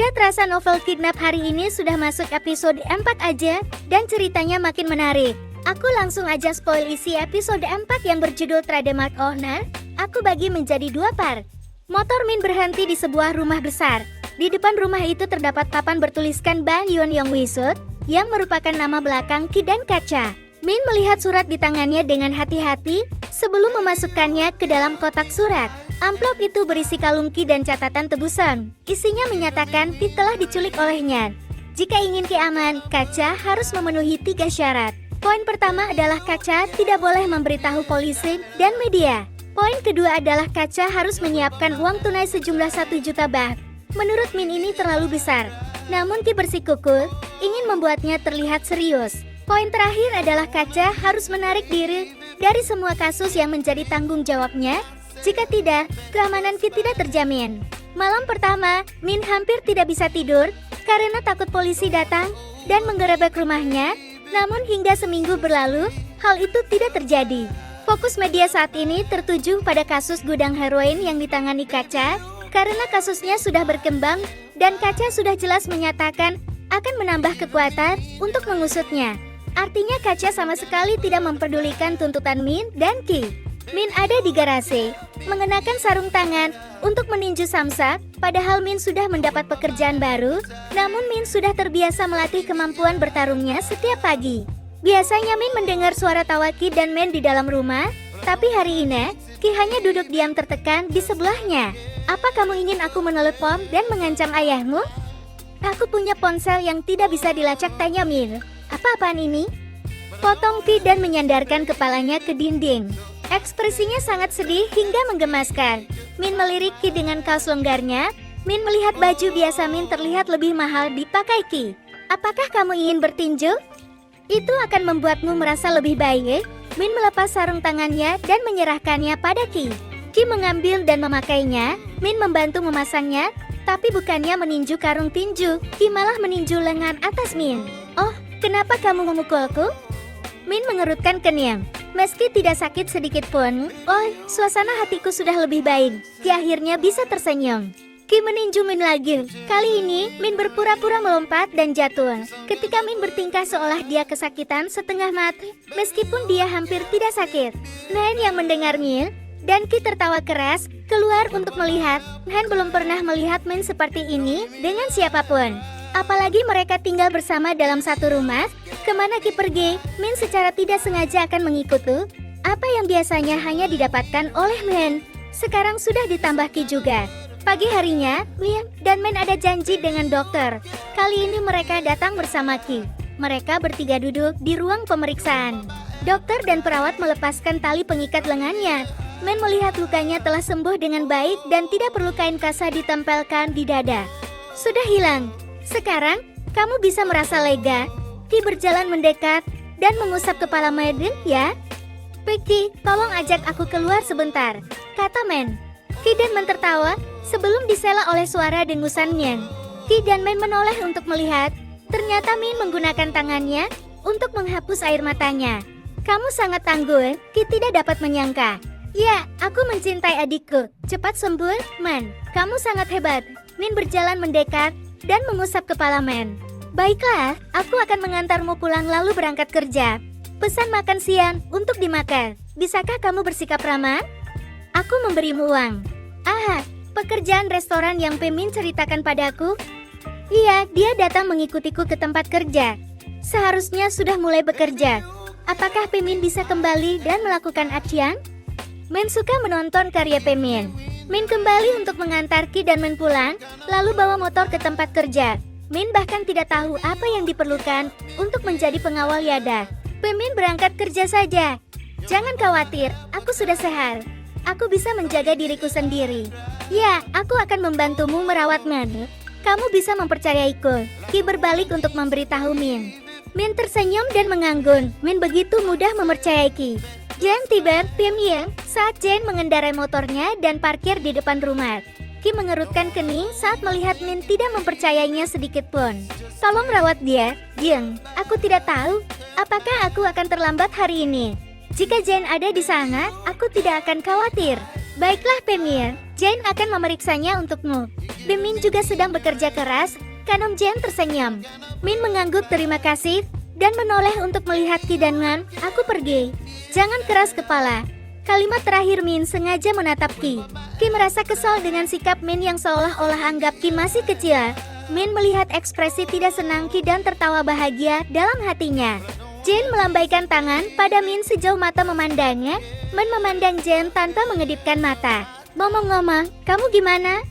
Tidak terasa novel Kidnap hari ini sudah masuk episode 4 aja, dan ceritanya makin menarik. Aku langsung aja spoil isi episode 4 yang berjudul Trademark Owner. Aku bagi menjadi 2 part. Motor Min berhenti di sebuah rumah besar. Di depan rumah itu terdapat papan bertuliskan Ban Yun Yong Wisut, yang merupakan nama belakang Ki dan Kaca. Min melihat surat di tangannya dengan hati-hati sebelum memasukkannya ke dalam kotak surat. Amplop itu berisi kalung Ki dan catatan tebusan. Isinya menyatakan Ki telah diculik olehnya. Jika ingin Ki aman, Kaca harus memenuhi 3 syarat. Poin pertama adalah Kaca tidak boleh memberitahu polisi dan media. Poin kedua adalah Kaca harus menyiapkan uang tunai sejumlah 1 juta baht. Menurut Min ini terlalu besar. Namun Ki bersikukuh ingin membuatnya terlihat serius. Poin terakhir adalah Kaca harus menarik diri dari semua kasus yang menjadi tanggung jawabnya. Jika tidak, keamanan Ki tidak terjamin. Malam pertama, Min hampir tidak bisa tidur karena takut polisi datang dan menggerebek rumahnya. Namun hingga seminggu berlalu, hal itu tidak terjadi. Fokus media saat ini tertuju pada kasus gudang heroin yang ditangani Kaca, karena kasusnya sudah berkembang dan Kaca sudah jelas menyatakan akan menambah kekuatan untuk mengusutnya. Artinya Kaca sama sekali tidak memperdulikan tuntutan Min dan Ki. Min ada di garasi, mengenakan sarung tangan untuk meninju samsak, padahal Min sudah mendapat pekerjaan baru, namun Min sudah terbiasa melatih kemampuan bertarungnya setiap pagi. Biasanya Min mendengar suara tawa Ki dan Men di dalam rumah, tapi hari ini, Ki hanya duduk diam tertekan di sebelahnya. Apa kamu ingin aku menelepon dan mengancam ayahmu? Aku punya ponsel yang tidak bisa dilacak, tanya Min. Apa-apaan ini? Potong Ki dan menyandarkan kepalanya ke dinding. Ekspresinya sangat sedih hingga menggemaskan. Min melirik Ki dengan kaos longgarnya. Min melihat baju biasa Min terlihat lebih mahal dipakai Ki. Apakah kamu ingin bertinju? Itu akan membuatmu merasa lebih baik. Min melepas sarung tangannya dan menyerahkannya pada Ki. Ki mengambil dan memakainya. Min membantu memasangnya, tapi bukannya meninju karung tinju, Ki malah meninju lengan atas Min. Oh, kenapa kamu memukulku? Min mengerutkan kening. Meski tidak sakit sedikit pun, suasana hatiku sudah lebih baik. Ki akhirnya bisa tersenyum. Ki meninju Min lagi. Kali ini, Min berpura-pura melompat dan jatuh. Ketika Min bertingkah seolah dia kesakitan setengah mati, meskipun dia hampir tidak sakit. Nan yang mendengar Min, dan Ki tertawa keras, keluar untuk melihat. Nan belum pernah melihat Min seperti ini dengan siapapun. Apalagi mereka tinggal bersama dalam satu rumah. Kemana Ki pergi, Min secara tidak sengaja akan mengikuti. Apa yang biasanya hanya didapatkan oleh Min, sekarang sudah ditambah Ki juga. Pagi harinya, Min dan Min ada janji dengan dokter. Kali ini mereka datang bersama Ki. Mereka bertiga duduk di ruang pemeriksaan. Dokter dan perawat melepaskan tali pengikat lengannya. Min melihat lukanya telah sembuh dengan baik dan tidak perlu kain kasa ditempelkan di dada. Sudah hilang. Sekarang, kamu bisa merasa lega. Ki berjalan mendekat dan mengusap kepala Min, ya? Ki, tolong ajak aku keluar sebentar, kata Men. Ki dan Men tertawa sebelum disela oleh suara dengusan Min. Ki dan Men menoleh untuk melihat. Ternyata Min menggunakan tangannya untuk menghapus air matanya. Kamu sangat tangguh, Ki tidak dapat menyangka. Ya, aku mencintai adikku. Cepat sembuh, Men. Kamu sangat hebat. Min berjalan mendekat dan mengusap kepala Men. Baiklah, aku akan mengantarmu pulang lalu berangkat kerja. Pesan makan siang untuk dimakan. Bisakah kamu bersikap ramah? Aku memberimu uang. Ah, pekerjaan restoran yang Pemin ceritakan padaku? Iya, dia datang mengikutiku ke tempat kerja. Seharusnya sudah mulai bekerja. Apakah Pemin bisa kembali dan melakukan aksian? Min suka menonton karya Pemin. Min kembali untuk mengantar Ki dan Men pulang, lalu bawa motor ke tempat kerja. Min bahkan tidak tahu apa yang diperlukan untuk menjadi pengawal Yada. Pemin berangkat kerja saja. Jangan khawatir, aku sudah sehat. Aku bisa menjaga diriku sendiri. Ya, aku akan membantumu merawat Men. Kamu bisa mempercayaiku. Ki berbalik untuk memberitahu Min. Min tersenyum dan menganggun. Min begitu mudah mempercayai Ki. Jen tiba, Pim saat Jen mengendarai motornya dan parkir di depan rumah. Ki mengerutkan kening saat melihat Min tidak mempercayainya sedikit pun. Tolong rawat dia, Jeng. Aku tidak tahu apakah aku akan terlambat hari ini. Jika Jen ada di sana, aku tidak akan khawatir. Baiklah Pemir, Jane akan memeriksanya untukmu. Min juga sedang bekerja keras. Kanom Jane tersenyum. Min mengangguk terima kasih dan menoleh untuk melihat Ki dan Ngan. Aku pergi. Jangan keras kepala. Kalimat terakhir Min sengaja menatap Ki. Ki merasa kesal dengan sikap Min yang seolah-olah anggap Ki masih kecil. Min melihat ekspresi tidak senang Ki dan tertawa bahagia dalam hatinya. Jane melambaikan tangan pada Min sejauh mata memandangnya. Min memandang Jane tanpa mengedipkan mata. Ngomong-ngomong, kamu gimana?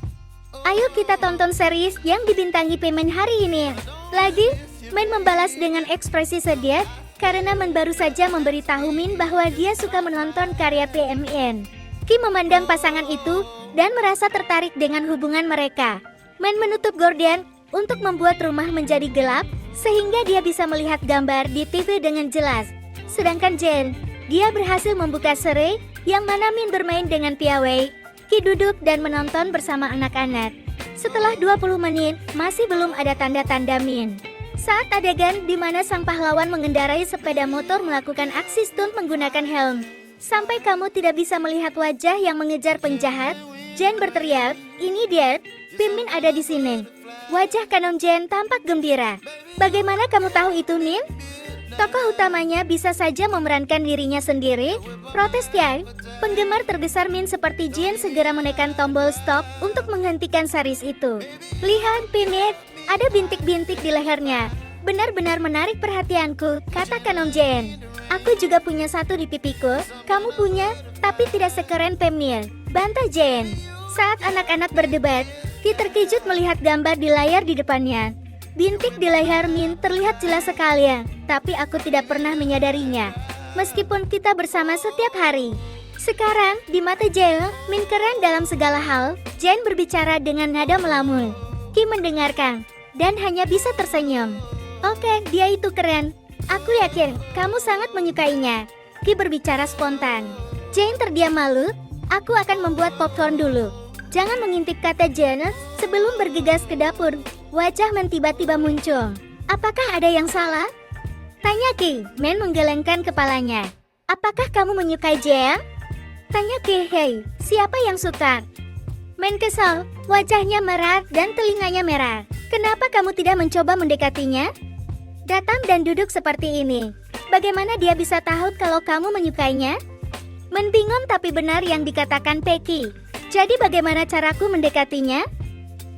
Ayo kita tonton series yang dibintangi Min hari ini. Lagi, Min membalas dengan ekspresi sedih karena Min baru saja memberitahu Min bahwa dia suka menonton karya Min. Ki memandang pasangan itu dan merasa tertarik dengan hubungan mereka. Min menutup gorden untuk membuat rumah menjadi gelap sehingga dia bisa melihat gambar di TV dengan jelas. Sedangkan Jane, dia berhasil membuka serai yang mana Min bermain dengan piawai. Ki duduk dan menonton bersama anak-anak. Setelah 20 menit, masih belum ada tanda-tanda Min. Saat adegan di mana sang pahlawan mengendarai sepeda motor melakukan aksi stunt menggunakan helm. Sampai kamu tidak bisa melihat wajah yang mengejar penjahat, Jane berteriak, "Ini dia, Min ada di sini." Wajah Kanom Jane tampak gembira. Bagaimana kamu tahu itu, Min? Tokoh utamanya bisa saja memerankan dirinya sendiri. Protes Jane. Penggemar terbesar Min seperti Jane segera menekan tombol stop untuk menghentikan series itu. Lihat, Min, ada bintik-bintik di lehernya. Benar-benar menarik perhatianku, kata Kanom Jane. Aku juga punya satu di pipiku. Kamu punya, tapi tidak sekeren Min, bantah Jane. Saat anak-anak berdebat, Ki terkejut melihat gambar di layar di depannya. Bintik di leher Min terlihat jelas sekali, tapi aku tidak pernah menyadarinya. Meskipun kita bersama setiap hari. Sekarang, di mata Jane, Min keren dalam segala hal. Jane berbicara dengan nada melamun. Ki mendengarkan, dan hanya bisa tersenyum. Oke, dia itu keren. Aku yakin, kamu sangat menyukainya. Ki berbicara spontan. Jane terdiam malu. Aku akan membuat popcorn dulu. Jangan mengintip, kata Jane sebelum bergegas ke dapur. Wajah Min tiba-tiba muncul. Apakah ada yang salah? Tanya Ki. Min menggelengkan kepalanya. Apakah kamu menyukai Jane? Tanya Ki. Hei, siapa yang suka? Min kesal. Wajahnya merah dan telinganya merah. Kenapa kamu tidak mencoba mendekatinya? Datang dan duduk seperti ini. Bagaimana dia bisa tahu kalau kamu menyukainya? Min bingung tapi benar yang dikatakan Peki. Jadi bagaimana caraku mendekatinya?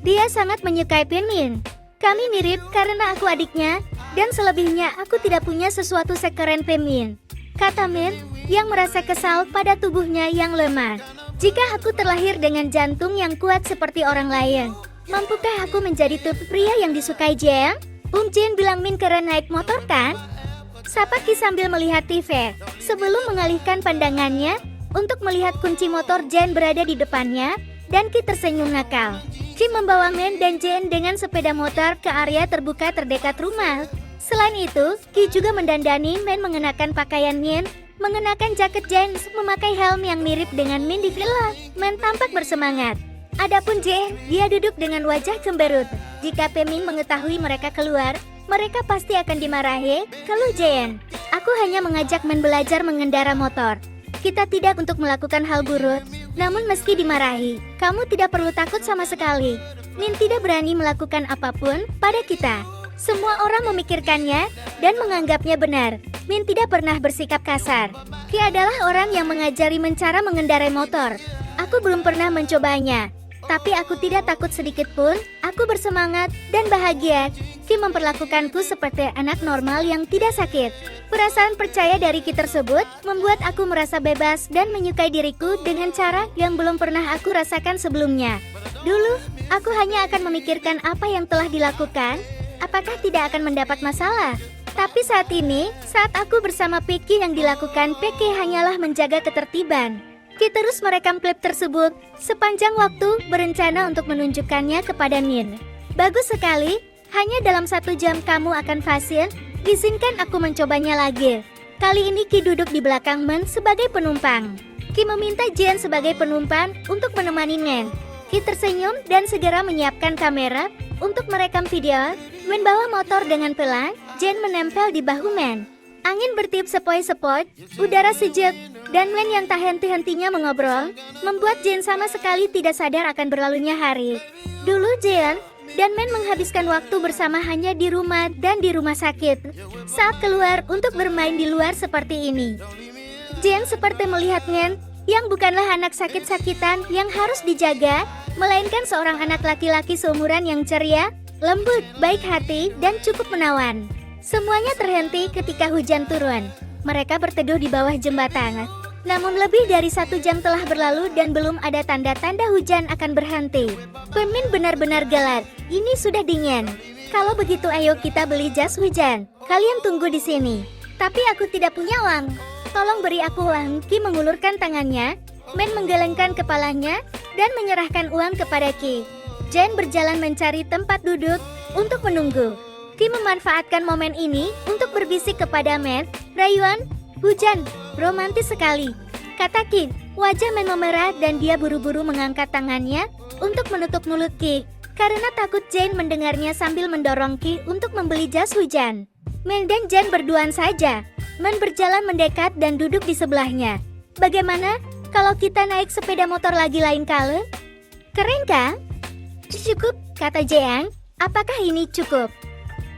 Dia sangat menyukai Min. Kami mirip karena aku adiknya, dan selebihnya aku tidak punya sesuatu sekeren Min, kata Min yang merasa kesal pada tubuhnya yang lemah. Jika aku terlahir dengan jantung yang kuat seperti orang lain, mampukah aku menjadi tipe pria yang disukai Jane? Jane bilang Min keren naik motor kan? Sapa Ki sambil melihat TV, sebelum mengalihkan pandangannya untuk melihat kunci motor Jane berada di depannya, dan Ki tersenyum nakal. Ki membawa Min dan Jane dengan sepeda motor ke area terbuka terdekat rumah. Selain itu, Ki juga mendandani Min mengenakan pakaian Min, mengenakan jaket jeans, memakai helm yang mirip dengan Min di villa. Min tampak bersemangat. Adapun Jane, dia duduk dengan wajah cemberut. Jika Min mengetahui mereka keluar, mereka pasti akan dimarahi, keluh Jane. Aku hanya mengajak Min belajar mengendara motor. Kita tidak untuk melakukan hal buruk, namun meski dimarahi, kamu tidak perlu takut sama sekali. Min tidak berani melakukan apapun pada kita. Semua orang memikirkannya dan menganggapnya benar. Min tidak pernah bersikap kasar. Ki adalah orang yang mengajari Min cara mengendarai motor. Aku belum pernah mencobanya, tapi aku tidak takut sedikit pun. Aku bersemangat dan bahagia. Ki memperlakukanku seperti anak normal yang tidak sakit. Perasaan percaya dari Ki tersebut membuat aku merasa bebas dan menyukai diriku dengan cara yang belum pernah aku rasakan sebelumnya. Dulu, aku hanya akan memikirkan apa yang telah dilakukan, apakah tidak akan mendapat masalah. Tapi saat ini, saat aku bersama Peki, yang dilakukan Peki hanyalah menjaga ketertiban. Ki terus merekam klip tersebut sepanjang waktu, berencana untuk menunjukkannya kepada Min. Bagus sekali, hanya dalam 1 jam kamu akan fasil. Izinkan aku mencobanya lagi. Kali ini Ki duduk di belakang Min sebagai penumpang. Ki meminta Jane sebagai penumpang untuk menemani Min. Ki tersenyum dan segera menyiapkan kamera untuk merekam video. Min bawa motor dengan pelan. Jane menempel di bahu Min. Angin bertiup sepoi-sepoi, udara sejuk, dan Men yang tak henti-hentinya mengobrol, membuat Jane sama sekali tidak sadar akan berlalunya hari. Dulu Jane dan Men menghabiskan waktu bersama hanya di rumah dan di rumah sakit. Saat keluar untuk bermain di luar seperti ini, Jane seperti melihat Men yang bukanlah anak sakit-sakitan yang harus dijaga, melainkan seorang anak laki-laki seumuran yang ceria, lembut, baik hati, dan cukup menawan. Semuanya terhenti ketika hujan turun. Mereka berteduh di bawah jembatan. Namun lebih dari 1 jam telah berlalu dan belum ada tanda-tanda hujan akan berhenti. Min benar-benar gelap. Ini sudah dingin. Kalau begitu ayo kita beli jas hujan. Kalian tunggu di sini. Tapi aku tidak punya uang. Tolong beri aku uang. Ki mengulurkan tangannya. Men menggelengkan kepalanya dan menyerahkan uang kepada Ki. Jane berjalan mencari tempat duduk untuk menunggu. Ki memanfaatkan momen ini untuk berbisik kepada Men. Rayuan, hujan, romantis sekali, kata Ki. Wajah Men memerah dan dia buru-buru mengangkat tangannya untuk menutup mulut Ki, karena takut Jane mendengarnya sambil mendorong Ki untuk membeli jas hujan. Men dan Jane berduaan saja. Men berjalan mendekat dan duduk di sebelahnya. Bagaimana kalau kita naik sepeda motor lagi lain kali? Keren kan? Cukup, kata Jane. Apakah ini cukup?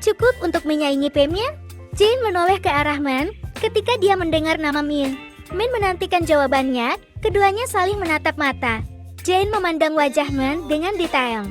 Cukup untuk menyaingi Pemnya? Jane menoleh ke arah Men ketika dia mendengar nama Min. Min menantikan jawabannya, keduanya saling menatap mata. Jane memandang wajah Men dengan detail.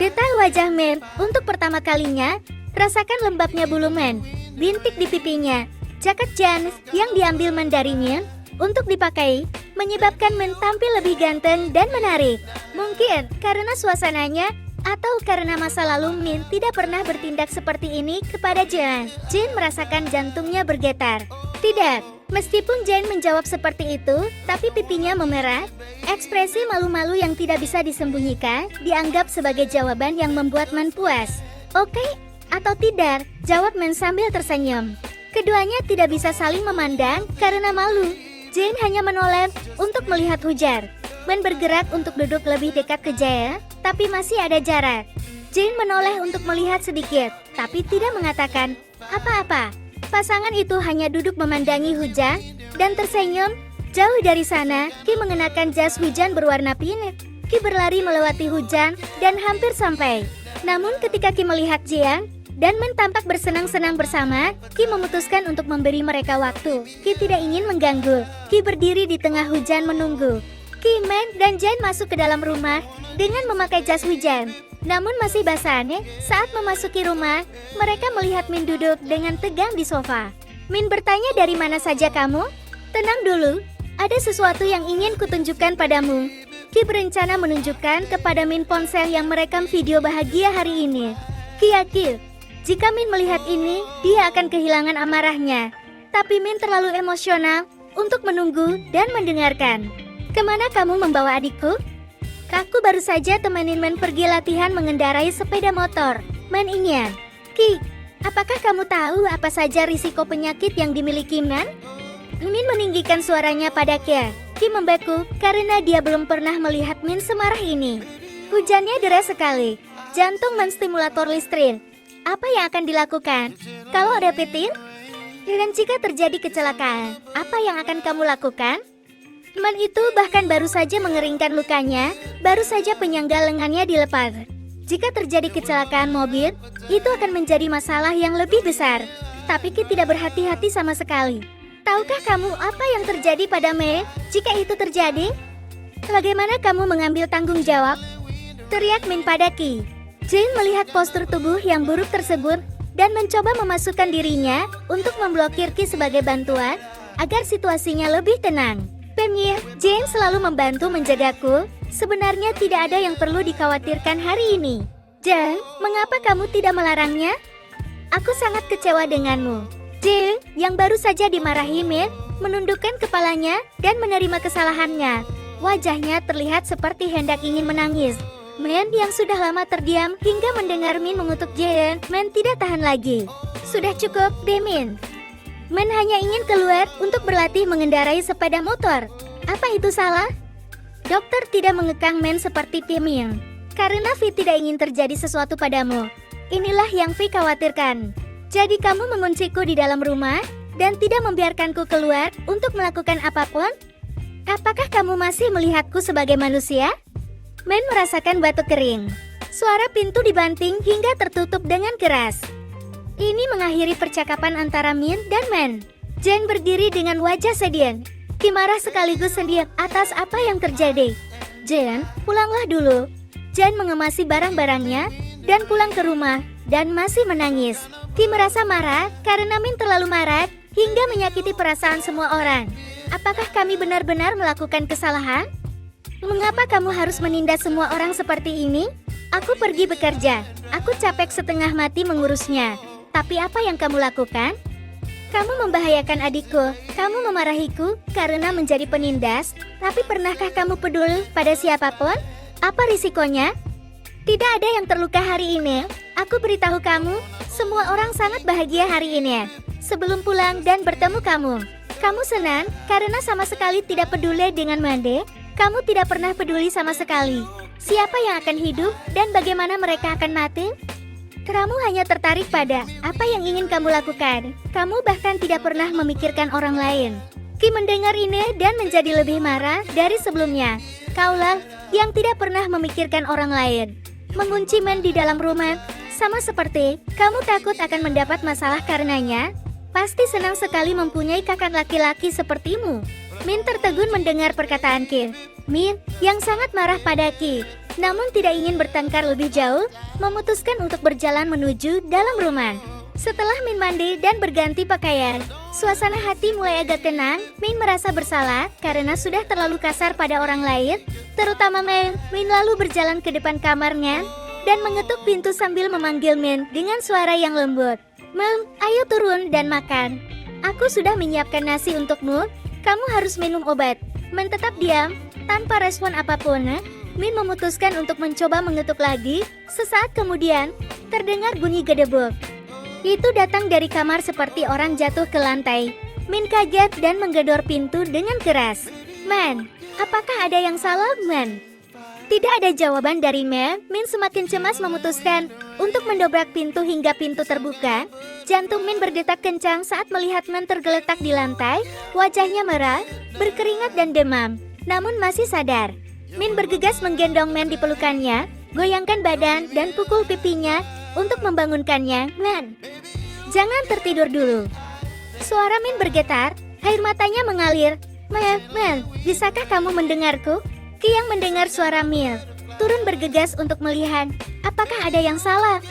Detail wajah Men untuk pertama kalinya, rasakan lembabnya bulu Men, bintik di pipinya. Jaket jeans yang diambil Men dari Min untuk dipakai, menyebabkan Men tampil lebih ganteng dan menarik. Mungkin karena suasananya, atau karena masa lalu Min tidak pernah bertindak seperti ini kepada Jane. Jane merasakan jantungnya bergetar. Tidak, meskipun Jane menjawab seperti itu, tapi pipinya memerah. Ekspresi malu-malu yang tidak bisa disembunyikan dianggap sebagai jawaban yang membuat Men puas. Oke, atau tidak, jawab Men sambil tersenyum. Keduanya tidak bisa saling memandang karena malu. Jane hanya menoleh untuk melihat hujan. Men bergerak untuk duduk lebih dekat ke Jane, tapi masih ada jarak. Jane menoleh untuk melihat sedikit, tapi tidak mengatakan apa-apa. Pasangan itu hanya duduk memandangi hujan dan tersenyum. Jauh dari sana, Ki mengenakan jas hujan berwarna pink. Ki berlari melewati hujan dan hampir sampai. Namun ketika Ki melihat Jane dan Men tampak bersenang-senang bersama, Ki memutuskan untuk memberi mereka waktu. Ki tidak ingin mengganggu. Ki berdiri di tengah hujan menunggu. Ki, Men, dan Jane masuk ke dalam rumah dengan memakai jas hujan. Namun masih basah. Saat memasuki rumah, mereka melihat Min duduk dengan tegang di sofa. Min bertanya, dari mana saja kamu? Tenang dulu, ada sesuatu yang ingin kutunjukkan padamu. Ki berencana menunjukkan kepada Min ponsel yang merekam video bahagia hari ini. Ki yakin, jika Min melihat ini, dia akan kehilangan amarahnya. Tapi Min terlalu emosional untuk menunggu dan mendengarkan. Kemana kamu membawa adikku? Aku baru saja temenin Men pergi latihan mengendarai sepeda motor. Men ingin. Ki, apakah kamu tahu apa saja risiko penyakit yang dimiliki Men? Min meninggikan suaranya pada Ki. Ki membeku karena dia belum pernah melihat Min semarah ini. Hujannya deras sekali. Jantung menstimulator listrik. Apa yang akan dilakukan kalau ada petir? Dan jika terjadi kecelakaan, apa yang akan kamu lakukan? Men itu bahkan baru saja mengeringkan lukanya, baru saja penyangga lengannya dilepas. Jika terjadi kecelakaan mobil, itu akan menjadi masalah yang lebih besar. Tapi Ki tidak berhati-hati sama sekali. Tahukah kamu apa yang terjadi pada Mei jika itu terjadi? Bagaimana kamu mengambil tanggung jawab? Teriak Min pada Ki. Jane melihat postur tubuh yang buruk tersebut dan mencoba memasukkan dirinya untuk memblokir Ki sebagai bantuan agar situasinya lebih tenang. Pemir, Jane selalu membantu menjagaku. Sebenarnya tidak ada yang perlu dikhawatirkan hari ini. Jane, mengapa kamu tidak melarangnya? Aku sangat kecewa denganmu. Jane, yang baru saja dimarahi Min, menundukkan kepalanya dan menerima kesalahannya. Wajahnya terlihat seperti hendak ingin menangis. Min yang sudah lama terdiam hingga mendengar Min mengutuk Jane, Min tidak tahan lagi. Sudah cukup, Min. Men hanya ingin keluar untuk berlatih mengendarai sepeda motor. Apa itu salah? Dokter tidak mengekang Men seperti Piming. Karena Vi tidak ingin terjadi sesuatu padamu. Inilah yang Vi khawatirkan. Jadi kamu mengunciku di dalam rumah dan tidak membiarkanku keluar untuk melakukan apapun? Apakah kamu masih melihatku sebagai manusia? Min merasakan batuk kering. Suara pintu dibanting hingga tertutup dengan keras. Ini mengakhiri percakapan antara Min dan Man. Jane berdiri dengan wajah sedih. Ki marah sekaligus sedih atas apa yang terjadi. Jane, pulanglah dulu. Jane mengemasi barang-barangnya dan pulang ke rumah dan masih menangis. Ki merasa marah karena Min terlalu marah hingga menyakiti perasaan semua orang. Apakah kami benar-benar melakukan kesalahan? Mengapa kamu harus menindas semua orang seperti ini? Aku pergi bekerja. Aku capek setengah mati mengurusnya. Tapi apa yang kamu lakukan? Kamu membahayakan adikku. Kamu memarahiku karena menjadi penindas. Tapi pernahkah kamu peduli pada siapapun? Apa risikonya? Tidak ada yang terluka hari ini. Aku beritahu kamu, semua orang sangat bahagia hari ini. Sebelum pulang dan bertemu kamu. Kamu senang karena sama sekali tidak peduli dengan Mande. Kamu tidak pernah peduli sama sekali. Siapa yang akan hidup dan bagaimana mereka akan mati? Kamu hanya tertarik pada apa yang ingin kamu lakukan. Kamu bahkan tidak pernah memikirkan orang lain. Ki mendengar ini dan menjadi lebih marah dari sebelumnya. Kaulah yang tidak pernah memikirkan orang lain. Mengunci Man di dalam rumah, sama seperti kamu takut akan mendapat masalah karenanya. Pasti senang sekali mempunyai kakak laki-laki sepertimu. Min tertegun mendengar perkataan Ki. Min, yang sangat marah pada Ki, namun tidak ingin bertengkar lebih jauh, memutuskan untuk berjalan menuju dalam rumah. Setelah Min mandi dan berganti pakaian, suasana hati mulai agak tenang. Min merasa bersalah karena sudah terlalu kasar pada orang lain, terutama Min. Min lalu berjalan ke depan kamarnya dan mengetuk pintu sambil memanggil Min dengan suara yang lembut. Min, ayo turun dan makan. Aku sudah menyiapkan nasi untukmu. Kamu harus minum obat. Min tetap diam, tanpa respon apapun. Min memutuskan untuk mencoba mengetuk lagi. Sesaat kemudian, terdengar bunyi gedebuk. Itu datang dari kamar seperti orang jatuh ke lantai. Min kaget dan menggedor pintu dengan keras. Man, apakah ada yang salah, Man? Tidak ada jawaban dari Man. Min semakin cemas memutuskan untuk mendobrak pintu hingga pintu terbuka. Jantung Min berdetak kencang saat melihat Man tergeletak di lantai. Wajahnya merah, berkeringat dan demam, namun masih sadar. Min bergegas menggendong Man di pelukannya, goyangkan badan dan pukul pipinya untuk membangunkannya. Man, jangan tertidur dulu. Suara Min bergetar, air matanya mengalir. Man, bisakah kamu mendengarku? Ki yang mendengar suara Min turun bergegas untuk melihat apakah ada yang salah.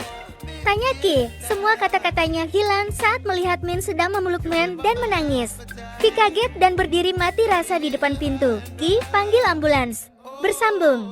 Tanya Ki, semua kata-katanya hilang saat melihat Min sedang memeluk Man dan menangis. Ki kaget dan berdiri mati rasa di depan pintu. Ki, panggil ambulans. Bersambung.